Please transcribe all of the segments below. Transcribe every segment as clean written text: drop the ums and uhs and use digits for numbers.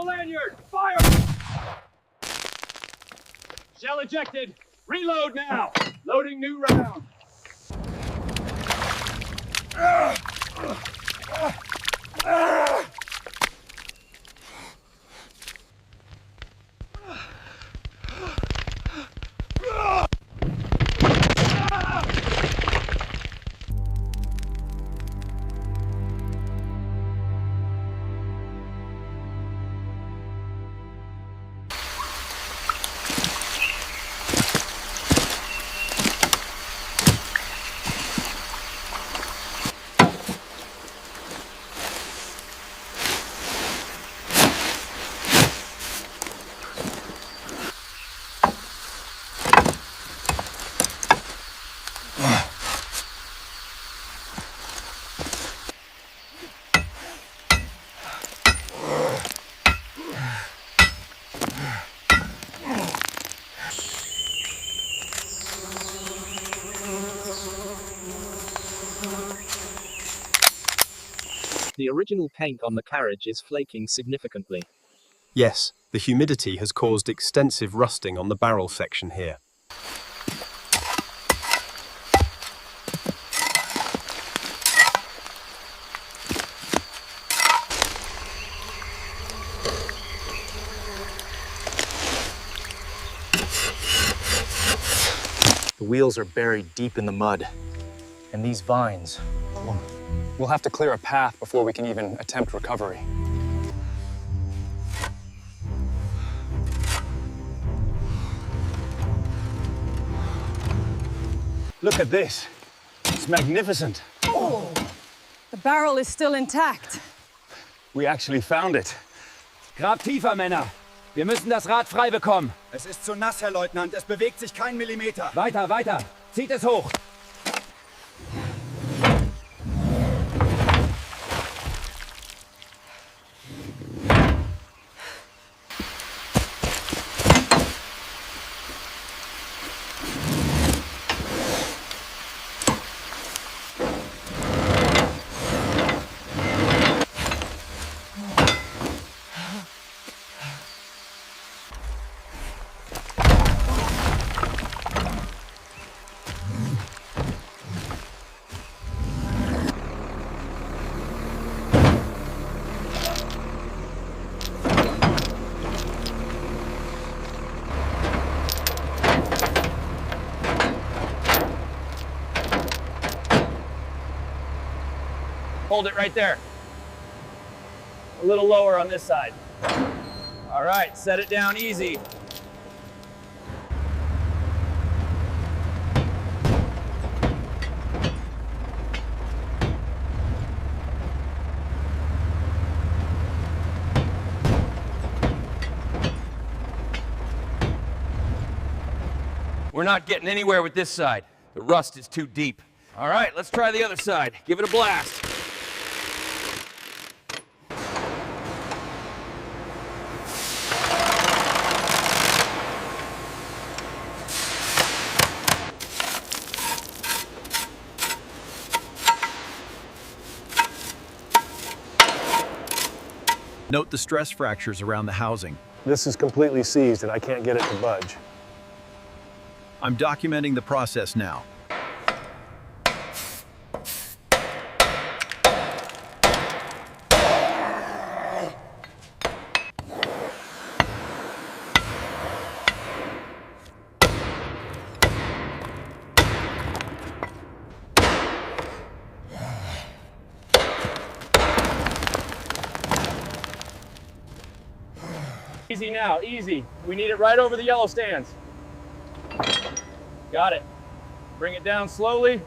the lanyard! Fire! Shell ejected. Reload now. Loading new round. The original paint on the carriage is flaking significantly. Yes, the humidity has caused extensive rusting on the barrel section here. The wheels are buried deep in the mud. And these vines, we'll have to clear a path before we can even attempt recovery. Look at this. It's magnificent. Oh, the barrel is still intact. We actually found it. Grab tiefer, Männer. Wir müssen das Rad frei bekommen. Es ist zu nass, Herr Leutnant. Es bewegt sich kein Millimeter. Weiter, weiter. Zieht es hoch. Hold it right there. A little lower on this side. All right, set it down easy. We're not getting anywhere with this side. The rust is too deep. All right, let's try the other side. Give it a blast. Note the stress fractures around the housing. This is completely seized and I can't get it to budge. I'm documenting the process now. Easy now, easy. We need it right over the yellow stands. Got it. Bring it down slowly.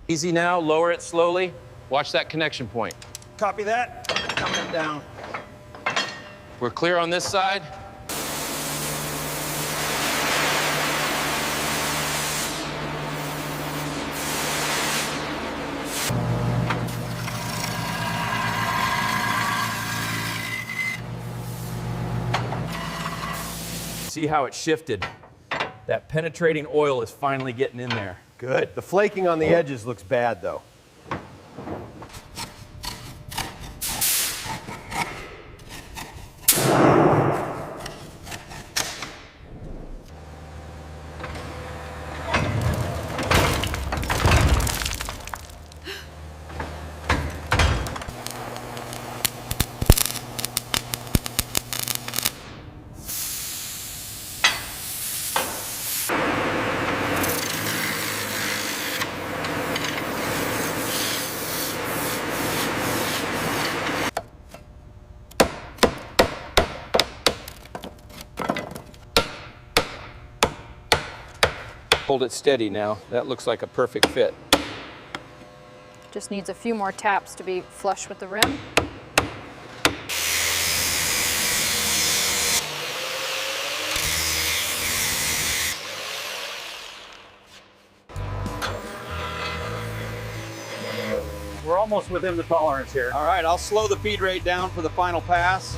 Easy now, lower it slowly. Watch that connection point. Copy that. Coming down. We're clear on this side. See how it shifted? That penetrating oil is finally getting in there. Good. The flaking on the edges looks bad, though. Hold it steady now. That looks like a perfect fit. Just needs a few more taps to be flush with the rim. We're almost within the tolerance here. All right, I'll slow the feed rate down for the final pass.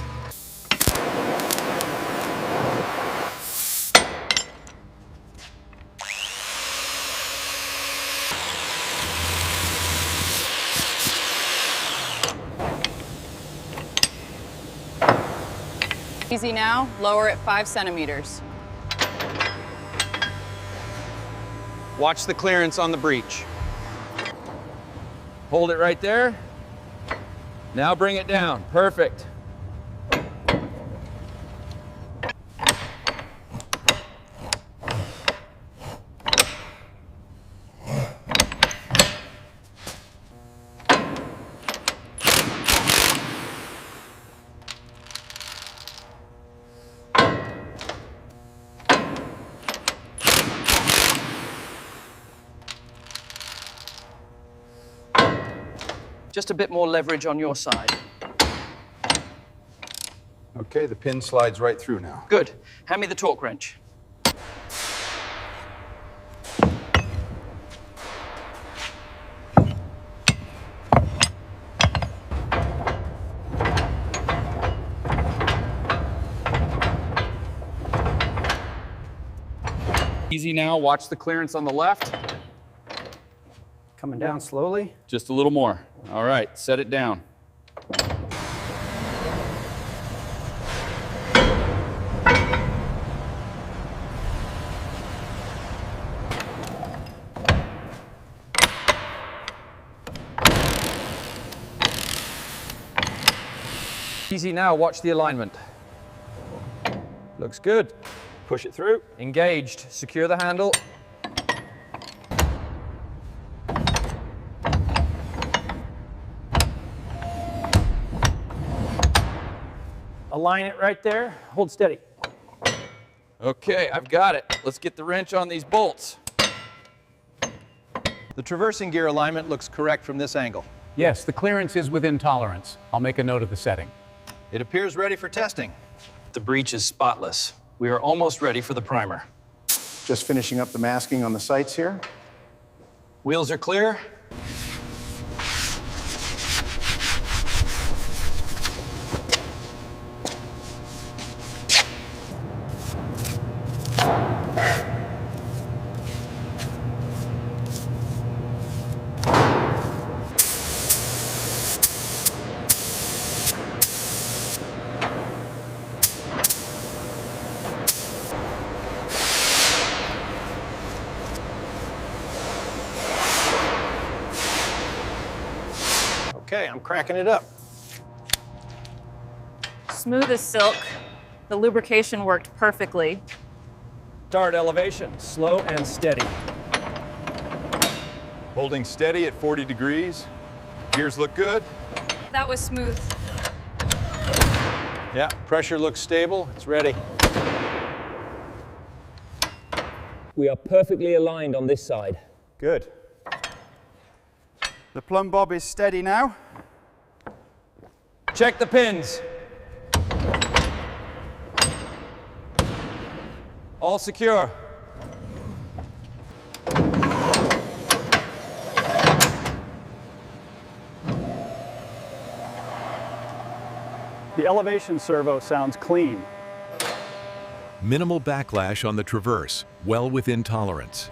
Easy now, lower it 5 centimeters. Watch the clearance on the breech. Hold it right there. Now bring it down. Perfect. Just a bit more leverage on your side. Okay, the pin slides right through now. Good. Hand me the torque wrench. Easy now. Watch the clearance on the left. Coming down slowly. Just a little more. All right, set it down. Easy now, watch the alignment. Looks good. Push it through. Engaged. Secure the handle. Align it right there. Hold steady. Okay, I've got it. Let's get the wrench on these bolts. The traversing gear alignment looks correct from this angle. Yes, the clearance is within tolerance. I'll make a note of the setting. It appears ready for testing. The breech is spotless. We are almost ready for the primer. Just finishing up the masking on the sights here. Wheels are clear. Okay, I'm cracking it up. Smooth as silk. The lubrication worked perfectly. Start elevation, slow and steady. Holding steady at 40 degrees. Gears look good. That was smooth. Yeah, pressure looks stable. It's ready. We are perfectly aligned on this side. Good. The plumb bob is steady now. Check the pins. All secure. The elevation servo sounds clean. Minimal backlash on the traverse, well within tolerance.